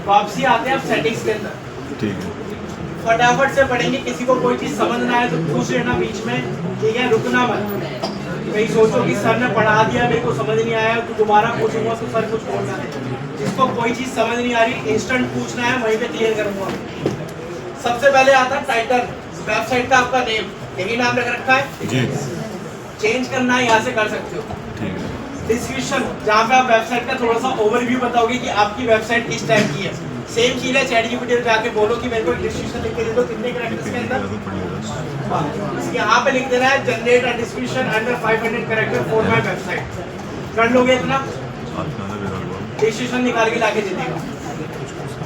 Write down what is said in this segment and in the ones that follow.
वापसी आते हैं आप सेटिंग्स के अंदर। ठीक है, फटाफट से पढ़ेंगे, किसी को कोई चीज समझ ना आए तो पूछ लेना बीच में, ठीक है, रुकना मत। कहीं सोचो कि सर ने पढ़ा दिया मेरे को समझ नहीं आया तो दोबारा पूछूंगा तो सर कुछ बोलना है। जिसको कोई चीज समझ नहीं आ रही इंस्टेंट पूछना है, वहीं पे क्लियर करूंगा। सबसे पहले आता है टाइटल, वेबसाइट का आपका नेम, यही नाम रख रखा है जी, चेंज करना है यहाँ से कर सकते हो। ठीक है, डिस्क्रिप्शन, जहाँ पे आप वेबसाइट का थोड़ा सा ओवरव्यू बताओगे कि आपकी वेबसाइट किस टाइप की है। सेम चीज है चैटजीपीटी में जाके बोलो कि मेरे को डिस्क्रिप्शन लिख के दे दो, कितने कैरेक्टर्स के अंदर। यहाँ पे लिख देना है generate a description under 500 character for my website. कर लोगे इतना, डिस्क्रिप्शन निकाल के लाके दे देगा।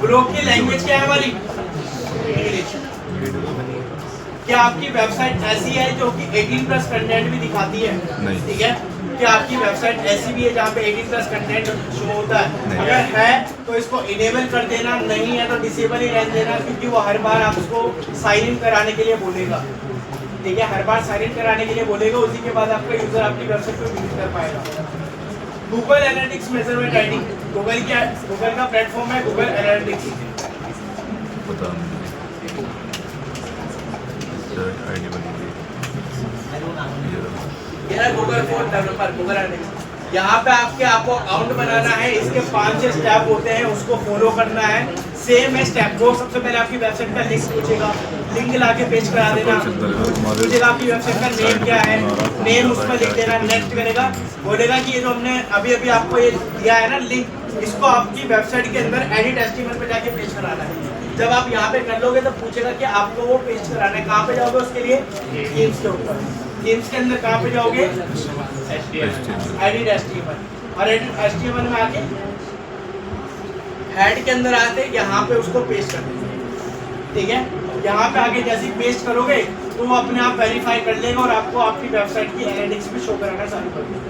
ब्लॉग की लैंग्वेज क्या है हमारी, इंग्लिश। क्या आपकी वेबसाइट ऐसी है जो कि 18+ कंटेंट भी दिखाती है? नहीं। ठीक है, क्या आपकी वेबसाइट ऐसी भी है जहाँ पे 18+ कंटेंट शो होता है? अगर है तो इसको इनेबल कर देना, नहीं है तो डिसेबल ही रहने देना, क्योंकि वो हर बार आपको साइन इन कराने के लिए बोलेगा। ठीक है, हर बार साइन इन कराने के लिए बोलेगा, उसी के बाद आपका यूजर आपकी वेबसाइट को विजिट कर पाएगा। Google analytics measurement ID, Google का प्लेटफॉर्म है गूगल एनालिटिक्स। पता नहीं आईडी बनी थी Google for developer, Google analytics. यहाँ पे आपको अकाउंट बनाना है, इसके 5-6 स्टेप होते हैं, उसको फॉलो करना है। सेम है स्टेप। वो सबसे पहले आपकी वेबसाइट का लिंक पूछेगा, लिंक लाके पेज करा देना। पूछेगा आपकी वेबसाइट का नेम क्या है, नेम उसमें लिख देना। नेक्स्ट करेगा, बोलेगा कि ये जो हमने अभी अभी आपको ये दिया है ना लिंक, इसको आपकी वेबसाइट के अंदर एडिट एचटीएमएल पे जाके पेज कराना है। जब आप यहाँ पे कर लोगे तो पूछेगा कि आपको वो पेज कराना है। कहाँ पे जाओगे उसके लिए? थीम्स के ऊपर। थीम्स के अंदर कहाँ पे जाओगे? Edit HTML. और एडिट एचटीएमएल में आके हेड के अंदर आते यहाँ पे उसको पेस्ट कर देंगे। ठीक है, यहाँ पे आगे जैसे ही पेस्ट करोगे तो वो अपने आप वेरीफाई कर लेगा और आपको आपकी वेबसाइट की एनालिटिक्स भी शो कराना चालू कर देगा।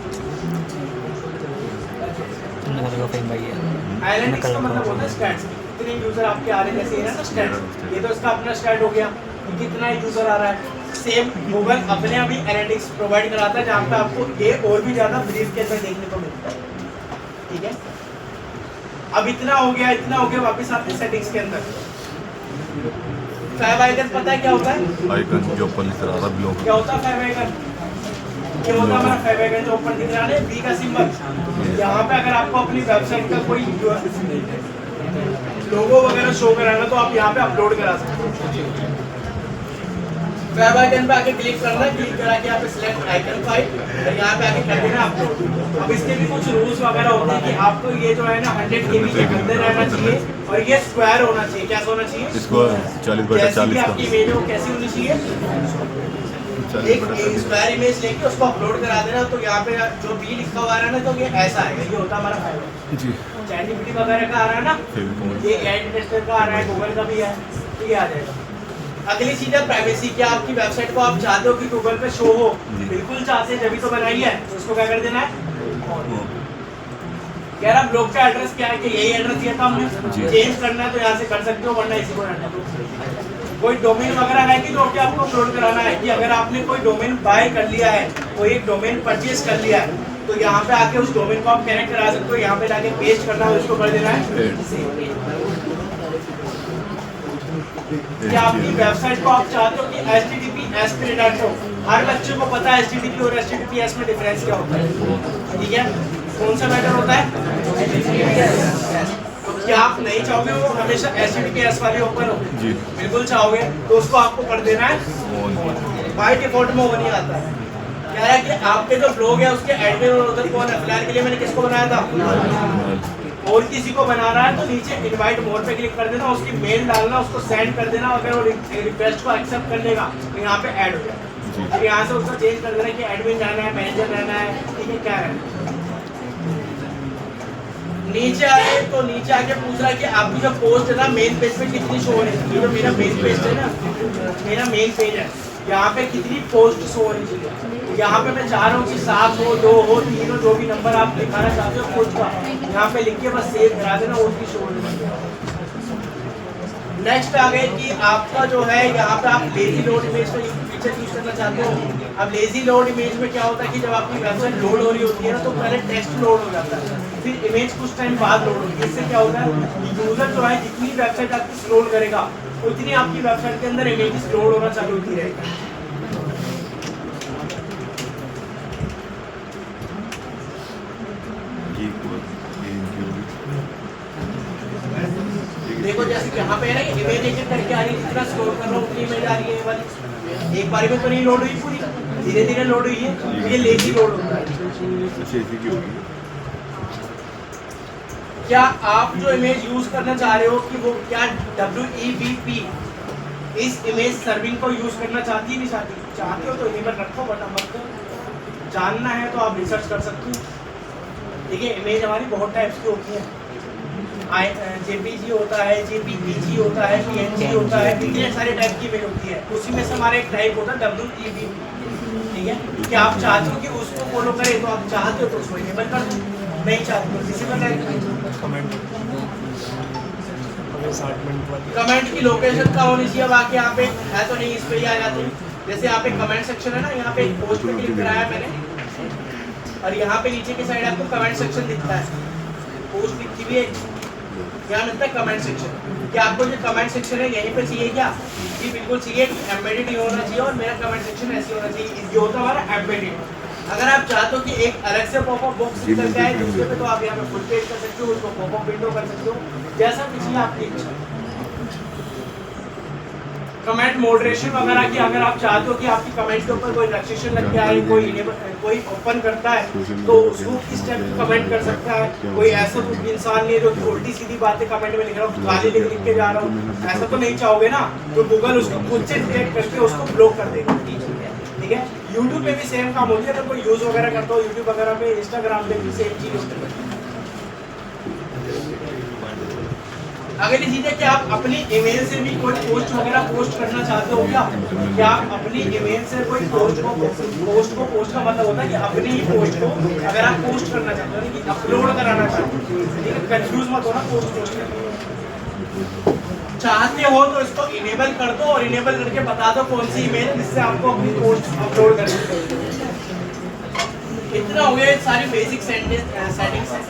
एनालिटिक्स का मतलब होता है स्टैट्स, कितने यूजर आपके आ रहे हैं, जैसे है ना स्टैट्स। ये तो इसका अपना स्टैट हो गया कि कितना यूजर आ रहा है। सेम गूगल अपने अभी एनालिटिक्स प्रोवाइड कराता है जहाँ पे आपको ये और भी ज्यादा ब्रीफ के अंदर देखने को मिलता है। ठीक है, अब इतना हो गया, वापस आते हैं सेटिंग्स के अंदर। फैब आइकन पता है क्या होता है? आइकन जो ऊपर लिख रहा था ब्लॉक, क्या होता है फैब आइकन? ये होता है हमारा फैब आइकन जो ऊपर दिख रहा है, बी का सिंबल। यहाँ पे अगर आपको अपनी वेबसाइट का कोई लोगो वगैरह शो कराना तो आप यहाँ पे अपलोड करा सकते हो। वेब आइकन पे आके क्लिक करना, क्लिक करा के यहाँ पे सिलेक्ट आइकन फाइल, और यहाँ पे आके कर देना अपलोड। अब इसके भी कुछ रूल्स वगैरह होते हैं कि आपको ये जो है ना 100 KB के अंदर रहना चाहिए और ये स्क्वायर होना चाहिए। क्या होना चाहिए? इसको 40/40 का आपकी इमेज हो कैसी होनी चाहिए? एक स्क्वायर इमेज लेके उसको अपलोड करा देना। तो यहाँ पे जो बी लिखा हुआ है ना तो ये ऐसा है, ये होता है हमारा फाइल जी। चैटजीपीटी वगैरह का आ रहा है ना, ये एड टेस्टर का आ रहा है, गूगल का भी है, तो ये आ जाएगा। अगली चीज है प्राइवेसी। क्या आपकी वेबसाइट को आप चाहते हो कि गूगल पे शो हो? बिल्कुल चाहते हैं, जब तो बनाई है। तो उसको क्या कर देना है? कह रहा ब्लॉग का एड्रेस क्या है कि यही एड्रेस दिया था हमने, चेंज करना है तो यहाँ से कर सकते हो, वरना इसी को रहना दो। कोई डोमेन वगैरह है कि जो कि आपको अपलोड कराना है, कि अगर आपने कोई डोमेन बाय कर लिया है, कोई एक डोमेन परचेज कर लिया है, तो यहाँ पे आके उस डोमेन को आप कनेक्ट करा सकते हो। यहाँ पे जाके पेस्ट करना है, उसको कर देना है। क्या आपकी वेबसाइट को आप चाहते हो कि HTTPS पे डालो? हर बच्चे को पता है HTTP और HTTPS में डिफरेंस क्या होता है। ठीक है, कौन सा बेटर होता है? तो क्या आप नहीं चाहोगे वो हमेशा HTTPS वाली ओपन हो? जी, बिल्कुल चाहोगे। तो उसको आपको कर देना है, बाय डिफॉल्ट में वो नहीं आता है। क्या है कि आपके जो ब्लॉग है उसके एडमिन और उधर कौन है? फिलहाल के लिए मैंने किसको बनाया था, और किसी को बना रहा है तो नीचे इनवाइट मोर पे क्लिक कर देना, उसकी मेल डालना, उसको सेंड कर देना। अगर वो रिक्वेस्ट को एक्सेप्ट कर लेगा तो यहाँ पे ऐड हो जाएगा। फिर यहाँ से उसको चेंज कर देना कि एडमिन रहना है, मैनेजर रहना है, ठीक है, क्या रहना है। नीचे आए तो नीचे आके पूछ रहा है कि आपकी जो पोस्ट है ना मेन पेज पे कितनी शो हो रही है। ये जो मेरा मेन पेज है ना, मेरा मेन पेज है, यहाँ पे कितनी पोस्ट शो होनी चाहिए। यहाँ पे मैं चाह रहा हूँ कि 7 हो, 2 हो, 3 हो, जो भी नंबर आप दिखाना चाहते हो पोस्ट का, यहाँ पे लिख के बस सेव करा देना, उसकी शो होनी चाहिए। नेक्स्ट आ गए कि आपका जो है यहाँ पे आप लेजी लोड इमेज का फीचर यूज करना चाहते हो। अब लेजी लोड इमेज में क्या होता है कि जब आपकी वेबसाइट लोड हो रही होती है ना तो पहले टेक्स्ट लोड हो जाता है, फिर इमेज कुछ टाइम बाद लोड होती है। इससे क्या होता है यूजर जो है जितनी वेबसाइट आपकी स्क्रॉल करेगा उतनी आपकी वेबसाइट के अंदर इमेजेस लोड होना चालू होती रहेगी। देखो जैसे यहाँ पे है ना इमेज एक करके आ रही है, जितना स्क्रॉल कर रहा हूँ उतनी इमेज आ रही है ये वाली। एक बार में तो नहीं लोड हुई पूरी, धीरे धीरे लोड हुई है, ये लेजी लोड होता है। क्या आप जो इमेज यूज करना चाह रहे हो कि वो क्या WEBP इस इमेज सर्विंग को यूज करना चाहती है नहीं चाहती? चाहते हो तो इनेबल रखो, वरना मत करो। जानना है तो आप रिसर्च कर सकते हो। देखिए इमेज हमारी बहुत टाइप्स की होती है, JPG होता है, JPEG होता है, PNG होता है, इतने सारे टाइप की इमेज होती है। उसी में से हमारा एक टाइप होता है WEBP, ठीक है। क्या आप चाहते हो कि उसको फॉलो करें तो आप चाहते हो तो उसको इनेबल कर दो, नहीं चाहते तो डिसेबल है। कमेंट की लोकेशन का होनी चाहिए। बाकी यहाँ पे है तो नहीं, इस पे ही आ जाते हैं। जैसे यहाँ पे कमेंट सेक्शन है ना, यहाँ पे पोस्ट पे क्लिक कराया मैंने और यहाँ पे नीचे की साइड आपको कमेंट सेक्शन दिखता है, पोस्ट दिखती भी है, यहाँ मिलता है कमेंट सेक्शन। क्या आपको जो कमेंट सेक्शन है यहीं पे चाहिए क्या? जी बिल्कुल चाहिए, एम्बेडेड ही होना चाहिए और मेरा कमेंट सेक्शन ऐसे होना चाहिए। ये होता है हमारा एम्बेडेड। अगर आप चाहते हो कि एक अलग से पॉपअप बॉक्स निकल जाए दूसरे पे, तो आप यहाँ पे फुल पेज कर सकते हो, उसको पॉपअप विंडो कर सकते हो, जैसा भी चाहिए आपकी इच्छा। कमेंट मॉडरेशन वगैरह की अगर आप चाहते हो कि आपकी कमेंट के ऊपर कोई रेस्ट्रिक्शन लग गया है, कोई ओपन करता है तो उसको किस टाइप की कमेंट कर सकता है। कोई ऐसा तो इंसान नहीं है जो उल्टी सीधी बातें कमेंट में लिख रहा हूँ, गाली लिख के जा रहा हूँ, ऐसा तो नहीं चाहोगे ना। तो गूगल उसको खुद से डिटेक्ट करके उसको ब्लॉक कर देगा, ठीक है। यूट्यूब पे भी सेम काम होती है, अगर कोई यूज वगैरह करता हो यूट्यूब वगैरह पे, इंस्टाग्राम पे भी सेम चीज होती है। अगली चीज है कि आप अपनी ईमेल से भी कोई पोस्ट वगैरह पोस्ट करना चाहते हो क्या? क्या आप अपनी ईमेल से कोई पोस्ट का मतलब होता है कि अपनी ही पोस्ट को अगर आप पोस्ट करना चाहते हो, कि अपलोड कराना चाहते हो, ठीक है, कंफ्यूज मत होना। पोस्ट चाहते हो तो इसको इनेबल कर दो और इनेबल करके बता दो कौन सी ईमेल है जिससे आपको अपनी पोस्ट अपलोड करनी है। इतना हो गया सारी बेसिक सेटिंग्स है।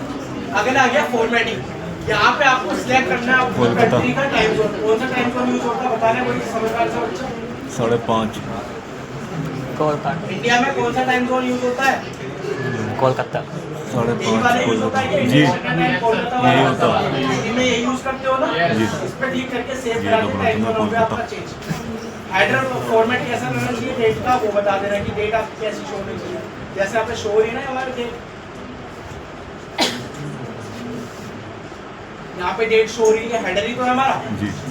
अगला आ गया फॉर्मेटिंग। यहाँ पे आपको सिलेक्ट करना है आपको कंट्री का टाइम जोन, कौन सा टाइम जोन यूज होता है बताना कोई समझदार सा बच्चा। 5:30 इंडिया में कौन सा टाइम जोन यूज होता है? कोलकाता। 5:30 यूज होता है जी, यही होता है। हिंदी में यही यूज करते हो ना जी। इस पे क्लिक करके सेव करा के टाइम जोन हो गया आपका चेंज। हेडर फॉर्मेट कैसा रहना चाहिए डेट का वो बता देना कि डेट आपकी कैसी शो होनी चाहिए। जैसे आपने शो हो रही है ना हमारे डेट, यहाँ पे डेट शो हो रही है, हेडर ही तो है हमारा।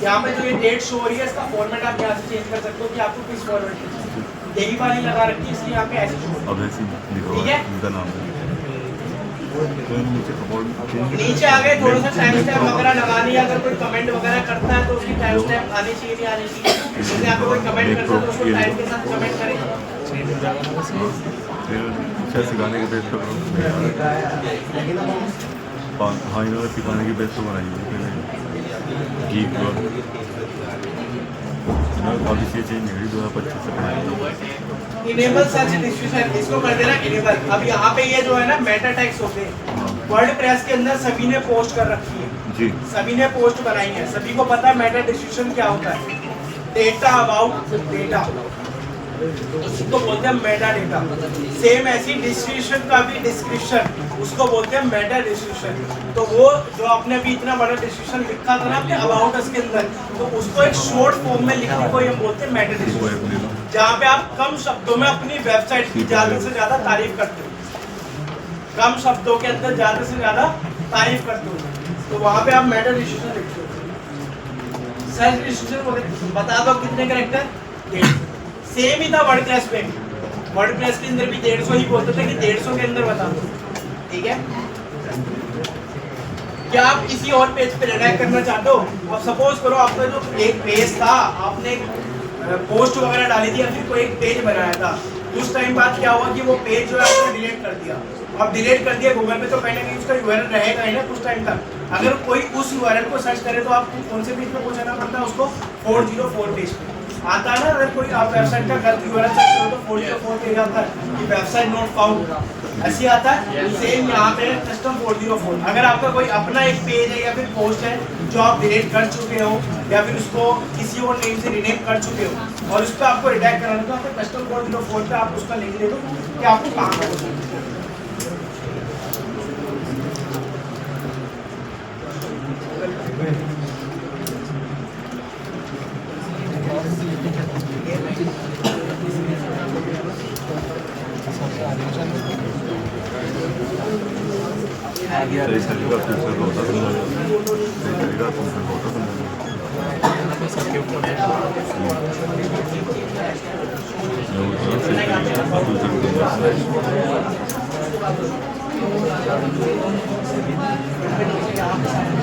यहाँ पे जो ये डेट शो हो रही है इसका फॉर्मेट आप यहाँ से चेंज कर सकते हो कि आपको किस फॉर्मेट में डेली वाली लगा रखी है, इसलिए यहाँ पे ऐसे शो अब ऐसे ठीक है। इनका नाम नीचे आ गए, थोड़ा सा टाइम स्टैम्प वगैरह लगानी है। अगर कोई कमेंट वगैरह करता है तो उसकी टाइम स्टैम्प आनी चाहिए नहीं आनी चाहिए। जैसे आपको कोई कमेंट करता है तो उसको टाइम के साथ कमेंट करें। अच्छा सिखाने के बेस पर हाँ इन्होंने सिखाने की बेस पर बनाई है गीक काफ़ी चीज़ चेंज हुई 2025 से बनाई। इनेबल सर्च डिस्क्रिप्शन इसको कर देना इनेबल। अब यहाँ पे ये जो है ना मेटा टैग्स होते हैं, वर्डप्रेस के अंदर सभी ने पोस्ट कर रखी है जी, सभी ने पोस्ट बनाई है, सभी को पता है मेटा डिस्क्रिप्शन क्या होता है। डेटा अबाउट डेटा उसको बोलते हैं मेटा डेटा। सेम ऐसी डिस्क्रिप्शन का भी डिस्क्रिप्शन उसको बोलते हैं मेटा डिस्क्रिप्शन। तो वो जो आपने अभी इतना बड़ा डिस्क्रिप्शन लिखा था ना अपने अबाउट अस के अंदर, तो उसको एक शॉर्ट फॉर्म में लिखने को ये बोलते हैं मेटा डिस्क्रिप्शन, जहाँ पे आप कम शब्दों में अपनी वेबसाइट की ज्यादा से ज्यादा तारीफ करते हो। कम शब्दों के अंदर ज्यादा से ज्यादा तारीफ करते हो तो वहाँ पे आप मेटा डिस्क्रिप्शन लिखते हो। सर्च डिस्क्रिप्शन बता दो कितने कैरेक्टर, सेम ही था वर्डप्रेस पे। वर्डप्रेस के अंदर भी 150 ही बोलते थे कि 150 के अंदर बता दो, ठीक है। क्या आप किसी और पेज पे रिडायरेक्ट करना चाहते हो? अब सपोज करो आपका जो एक पेज था, आपने पोस्ट वगैरह डाली थी या फिर कोई एक पेज बनाया था, कुछ टाइम बाद क्या हुआ कि वो पेज जो है आपने डिलीट कर दिया। अब डिलीट कर दिया गूगल पे तो कहीं ना कहीं उसका यूआरएल रहेगा ही ना कुछ टाइम तक। अगर कोई उस यूआरएल को सर्च करे तो आपको कौन से पेज पे पहुंचाना पड़ता है उसको? 404 पेज पे। आता है ना, अगर कोई आप वेबसाइट का गलती वगैरह चेक करो तो 404 के जाता है कि वेबसाइट नॉट फाउंड, ऐसे आता है। सेम यहाँ पे कस्टम 404, अगर आपका कोई अपना एक पेज है या फिर पोस्ट है जो आप डिलीट कर चुके हो या फिर उसको किसी और नेम से रिनेम कर चुके हो और उस पर आपको रिटैग कराना, तो आपको कस्टम 404 पे आप उसका लिंक दे दो कि आपको कहाँ करना है। सही चलेगा फ्यूचर होता बन जाएगा, सही चलेगा फ्यूचर होता बन जाएगा।